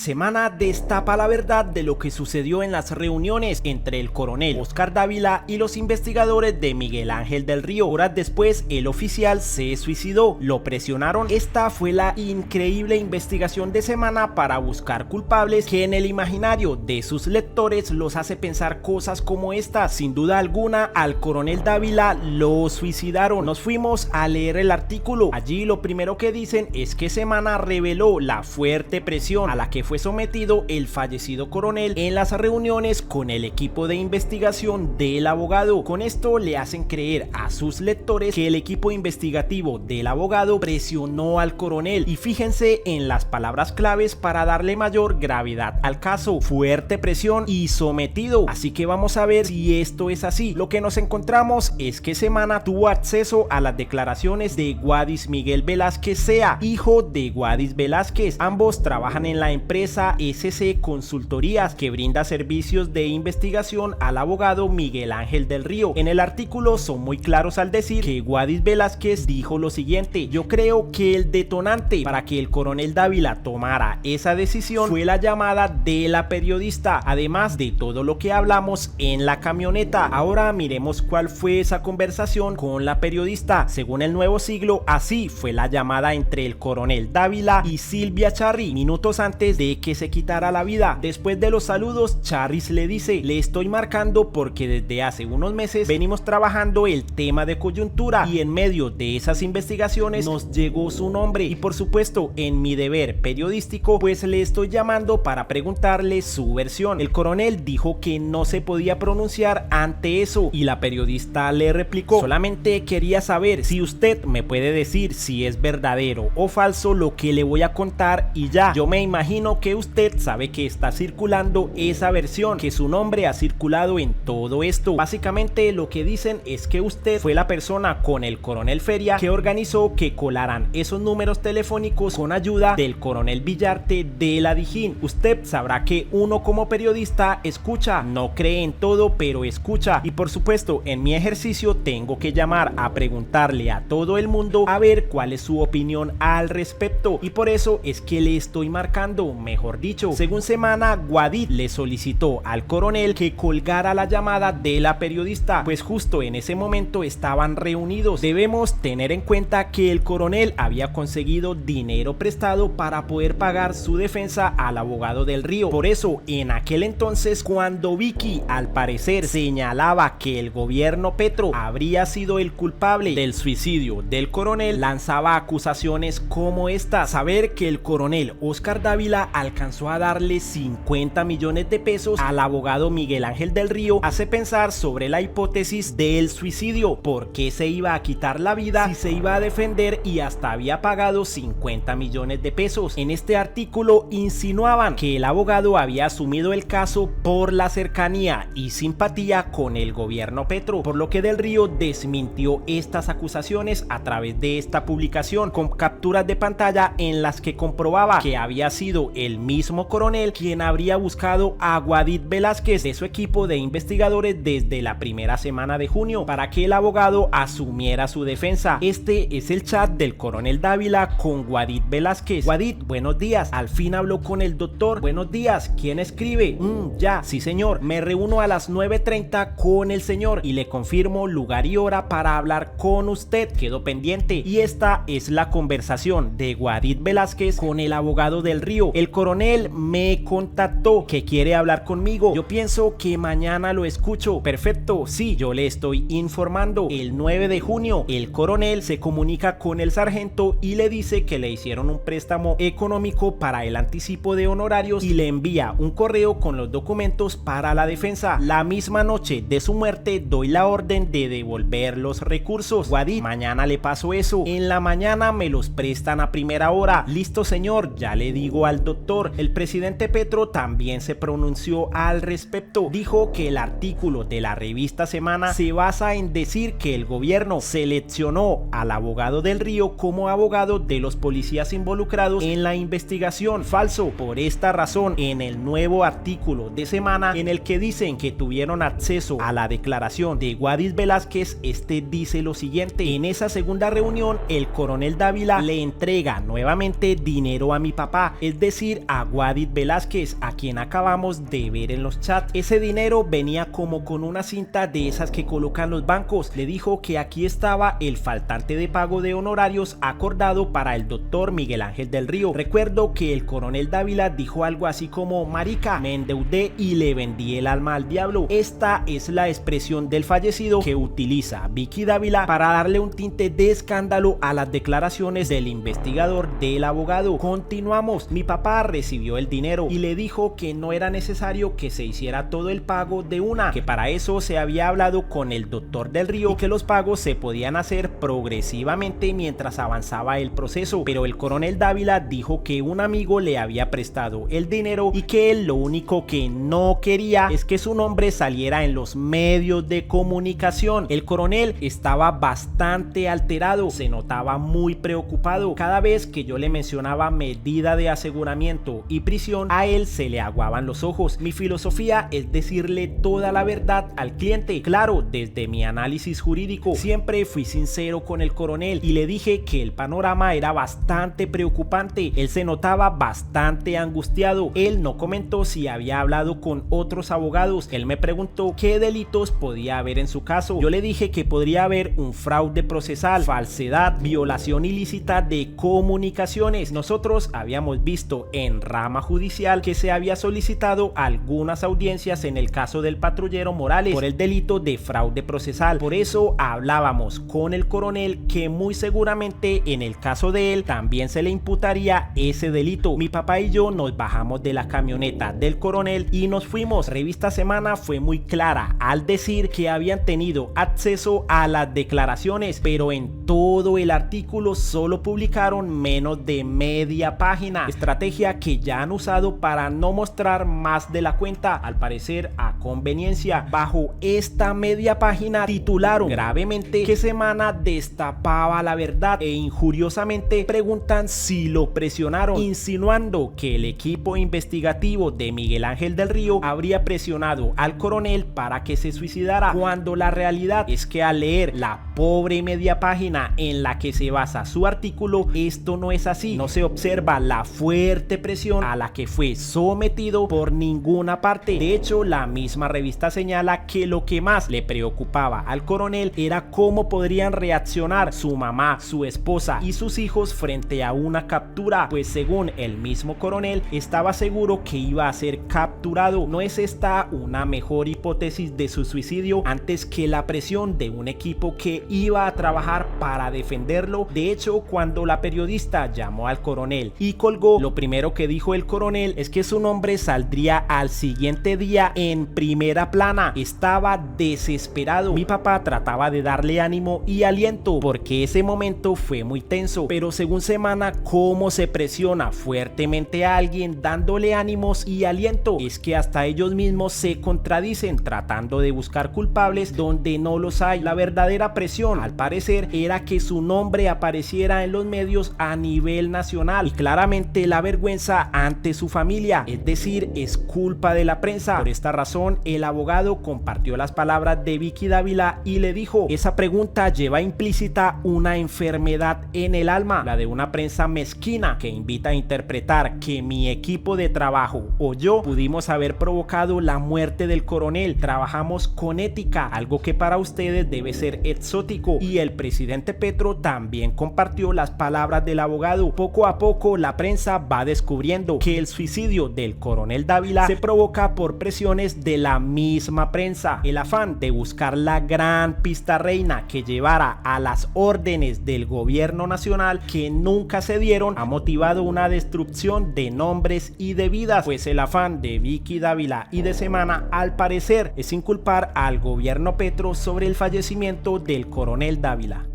Semana destapa la verdad de lo que sucedió en las reuniones entre el coronel Oscar Dávila y los investigadores de Miguel Ángel del Río. Horas después, el oficial se suicidó. Lo presionaron. Esta fue la increíble investigación de semana para buscar culpables que en el imaginario de sus lectores los hace pensar cosas como estas. Sin duda alguna, al coronel Dávila lo suicidaron. Nos fuimos a leer el artículo. Allí lo primero que dicen es que Semana reveló la fuerte presión a la que fue sometido el fallecido coronel en las reuniones con el equipo de investigación del abogado. Con esto le hacen creer a sus lectores que el equipo investigativo del abogado presionó al coronel, y fíjense en las palabras claves para darle mayor gravedad al caso: fuerte presión y sometido. Así que vamos a ver si esto es así. Lo que nos encontramos es que Semana tuvo acceso a las declaraciones de Guadis Miguel Velázquez Sea, hijo de Guadis Velázquez. Ambos trabajan en la empresa SC Consultorías, que brinda servicios de investigación al abogado Miguel Ángel del Río. En el artículo son muy claros al decir que Guadis Velázquez dijo lo siguiente: yo creo que el detonante para que el coronel Dávila tomara esa decisión fue la llamada de la periodista, además de todo lo que hablamos en la camioneta. Ahora miremos cuál fue esa conversación con la periodista. Según el Nuevo Siglo, así fue la llamada entre el coronel Dávila y Silvia Charri minutos antes de que se quitara la vida. Después de los saludos, Charris le dice: le estoy marcando porque desde hace unos meses venimos trabajando el tema de coyuntura, y en medio de esas investigaciones nos llegó su nombre, y por supuesto en mi deber periodístico pues le estoy llamando para preguntarle su versión. El coronel dijo que no se podía pronunciar ante eso, y la periodista le replicó: solamente quería saber si usted me puede decir si es verdadero o falso lo que le voy a contar, y ya. Yo me imagino que usted sabe que está circulando esa versión, que su nombre ha circulado en todo esto. Básicamente lo que dicen es que usted fue la persona con el coronel Feria que organizó que colaran esos números telefónicos con ayuda del coronel Villarte de la Dijín. Usted sabrá que uno como periodista escucha, no cree en todo, pero escucha, y por supuesto en mi ejercicio tengo que llamar a preguntarle a todo el mundo a ver cuál es su opinión al respecto, y por eso es que le estoy marcando. Mejor dicho, según Semana, Guadit le solicitó al coronel que colgara la llamada de la periodista, pues justo en ese momento estaban reunidos. Debemos tener en cuenta que el coronel había conseguido dinero prestado para poder pagar su defensa al abogado del Río. Por eso, en aquel entonces, cuando Vicky al parecer señalaba que el gobierno Petro habría sido el culpable del suicidio del coronel, lanzaba acusaciones como esta. Saber que el coronel Oscar Dávila alcanzó a darle 50 millones de pesos al abogado Miguel Ángel del Río hace pensar sobre la hipótesis del suicidio. ¿Por qué se iba a quitar la vida si se iba a defender y hasta había pagado 50 millones de pesos? En este artículo insinuaban que el abogado había asumido el caso por la cercanía y simpatía con el gobierno Petro, por lo que del Río desmintió estas acusaciones a través de esta publicación con capturas de pantalla en las que comprobaba que había sido el mismo coronel quien habría buscado a Guadit Velázquez de su equipo de investigadores desde la primera semana de junio para que el abogado asumiera su defensa. Este es el chat del coronel Dávila con Guadit Velázquez. Guadit, buenos días, al fin habló con el doctor. Buenos días, ¿quién escribe? Ya, sí señor, me reúno a las 9:30 con el señor y le confirmo lugar y hora para hablar con usted. Quedó pendiente. Y esta es la conversación de Guadit Velázquez con el abogado del Río. El coronel me contactó que quiere hablar conmigo. Yo pienso que mañana lo escucho. Perfecto, sí, yo le estoy informando. El 9 de junio, el coronel se comunica con el sargento y le dice que le hicieron un préstamo económico para el anticipo de honorarios y le envía un correo con los documentos para la defensa. La misma noche de su muerte doy la orden de devolver los recursos. Guadit, mañana le paso eso. En la mañana me los prestan a primera hora. Listo señor, ya le digo al doctor. El presidente Petro también se pronunció al respecto. Dijo que el artículo de la revista Semana se basa en decir que el gobierno seleccionó al abogado del Río como abogado de los policías involucrados en la investigación. Falso. Por esta razón, en el nuevo artículo de Semana en el que dicen que tuvieron acceso a la declaración de Guadis Velázquez, este dice lo siguiente: en esa segunda reunión el coronel Dávila le entrega nuevamente dinero a mi papá, es decir, decir a Guadid Velázquez, a quien acabamos de ver en los chats. Ese dinero venía como con una cinta de esas que colocan los bancos. Le dijo que aquí estaba el faltante de pago de honorarios acordado para el doctor Miguel Ángel del Río. Recuerdo que el coronel Dávila dijo algo así como: marica, me endeudé y le vendí el alma al diablo. Esta es la expresión del fallecido que utiliza Vicky Dávila para darle un tinte de escándalo a las declaraciones del investigador del abogado. Continuamos. Mi papá recibió el dinero y le dijo que no era necesario que se hiciera todo el pago de una, que para eso se había hablado con el doctor del Río y que los pagos se podían hacer progresivamente mientras avanzaba el proceso. Pero el coronel Dávila dijo que un amigo le había prestado el dinero y que él lo único que no quería es que su nombre saliera en los medios de comunicación. El coronel estaba bastante alterado, se notaba muy preocupado. Cada vez que yo le mencionaba medida de aseguramiento y prisión, a él se le aguaban los ojos. Mi filosofía es decirle toda la verdad al cliente. Claro, desde mi análisis jurídico siempre fui sincero con el coronel y le dije que el panorama era bastante preocupante. Él se notaba bastante angustiado. Él no comentó si había hablado con otros abogados. Él me preguntó qué delitos podía haber en su caso. Yo le dije que podría haber un fraude procesal, falsedad, violación ilícita de comunicaciones. Nosotros habíamos visto en rama judicial que se había solicitado algunas audiencias en el caso del patrullero Morales por el delito de fraude procesal. Por eso hablábamos con el coronel que muy seguramente en el caso de él también se le imputaría ese delito. Mi papá y yo nos bajamos de la camioneta del coronel y nos fuimos. Revista Semana fue muy clara al decir que habían tenido acceso a las declaraciones, pero en todo el artículo solo publicaron menos de media página, estrategia que ya han usado para no mostrar más de la cuenta, al parecer a conveniencia. Bajo esta media página titularon gravemente que Semana destapaba la verdad e injuriosamente preguntan si lo presionaron, insinuando que el equipo investigativo de Miguel Ángel del Río habría presionado al coronel para que se suicidara, cuando la realidad es que al leer la pobre media página en la que se basa su artículo, esto no es así. No se observa la fuerte presión a la que fue sometido por ninguna parte. De hecho, la misma revista señala que lo que más le preocupaba al coronel era cómo podrían reaccionar su mamá, su esposa y sus hijos frente a una captura, pues según el mismo coronel estaba seguro que iba a ser capturado. ¿No es esta una mejor hipótesis de su suicidio antes que la presión de un equipo que iba a trabajar para defenderlo? De hecho, cuando la periodista llamó al coronel y colgó, lo primero que dijo el coronel es que su nombre saldría al siguiente día en primera plana. Estaba desesperado. Mi papá trataba de darle ánimo y aliento porque ese momento fue muy tenso, pero según Semana, cómo se presiona fuertemente a alguien dándole ánimos y aliento, es que hasta ellos mismos se contradicen tratando de buscar culpables donde no los hay. La verdadera presión, al parecer, era que su nombre apareciera en los medios a nivel nacional y claramente la vergüenza ante su familia, es decir, es culpa de la prensa. Por esta razón, el abogado compartió las palabras de Vicky Dávila y le dijo: esa pregunta lleva implícita una enfermedad en el alma, la de una prensa mezquina que invita a interpretar que mi equipo de trabajo o yo pudimos haber provocado la muerte del coronel. Trabajamos con ética, algo que para ustedes debe ser exótico. Y el presidente Petro también compartió las palabras del abogado. Poco a poco la prensa va descubriendo que el suicidio del coronel Dávila se provoca por presiones de la misma prensa. El afán de buscar la gran pista reina que llevara a las órdenes del gobierno nacional que nunca se dieron ha motivado una destrucción de nombres y de vidas, pues el afán de Vicky Dávila y de Semana al parecer es inculpar al gobierno Petro sobre el fallecimiento del coronel Dávila.